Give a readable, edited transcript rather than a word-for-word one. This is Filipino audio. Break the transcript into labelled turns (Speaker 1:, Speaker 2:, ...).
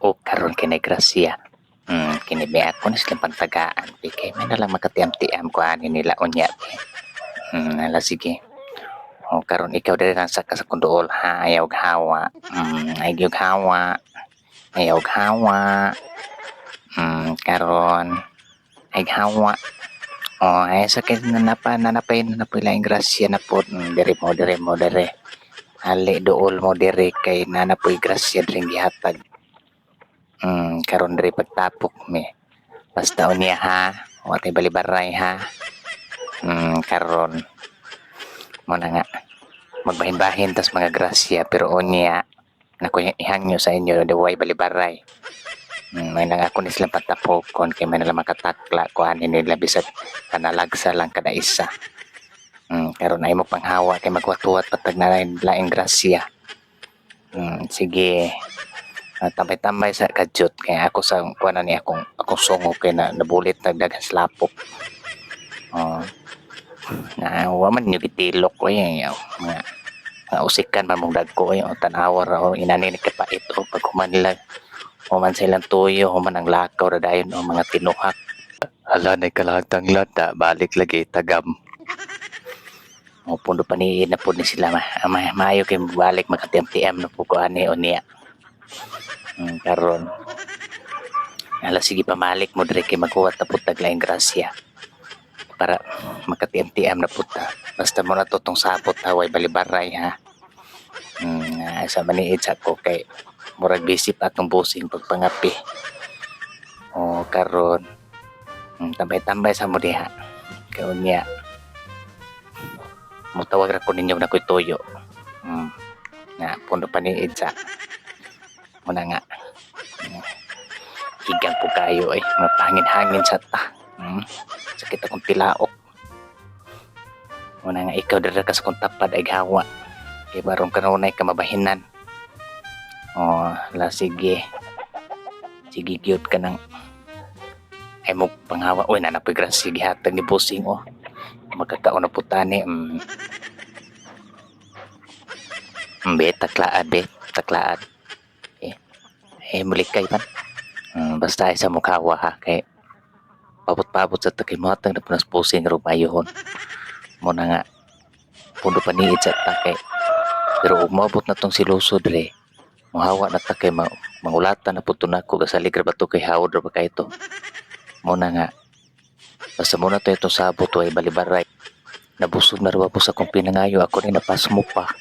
Speaker 1: O karon kini grasya. Kini be ako na silang pantagaan. Kay may nalang makatiam-tiam ko ani nila unya. Ala sige. O karon ikaw diri lang sa kasakunduol ha, ayaw hawa. Ayaw hawa. Ayaw hawa. Karon ay hawa. O ay sakit nanapay laing grasya na po. Diri mo. Ali dool mo diri kay nanapoy grasya dring gihatag. Karon diri pagtapok mi. Basta unya ha, wa tay balibaray ha. Karon mo na nga magbahin-bahin tas mga grasya pero unya nako ihangyo sa inyo way balibaray. May nang ako ni silang patapokon kay may nalang makatakla kuhanin nila bisag panalagsa lang kada isa. Karon ay mo panghawa kay magwatuwat patag na laing grasya. Sige. Tambay-tambay sa kadyot kay ako sa kuan ni akong sungo kay na nabulit nagdagan sa lapok. Na wa man yung gitilok ko mga usikan man mong dagko yung tanawar o inani ni kapait o pag humanlag o man silang tuyo o man ang lakaw na dayon o mga tinuhak. Ala na kalahantang lata balik lagi tagam. O pundo paniin na po ni sila maayo kay balik makatiam-tiam na po ko ani o niya. Karon ala sige pamalik mo dire kay magkuwat na putag laing grasya para makatiam-tiam na puta basta mo na totong sapot haway balibaray ha. Sa maniid sa ko kay murag bisip atong busing pagpangapi. O karon tambay-tambay sa mo diha kay unya mutawag ra ko ninyo na koy toyo. Na pundo paniid sa muna nga higang po kayo ay mapangin-hangin sa ta. Sakit akong tilaok. Muna nga ikaw dara ka sa kong tapad ay gawa kay barong kanunay ka mabahinan. La sige cute ka ng ay mo panghawa. Uy nanapoy grasya gihatag ni busing magkakaon na putani. Taklaan mulikay man. Basta ay sa mukhawa ha kay pabot-pabot sa takay mo hatang na punas pusing rumayohon. Muna nga pundo paniid sa takay pero umabot na tong silusod re muhawa na takay mangulatan na puto na ko gasalig ra bato kay hawod ra ba kay ito. Muna nga basta muna to itong sabot ay balibaray nabusog na ra po sa kong pinangayo ako rin napasmo pa.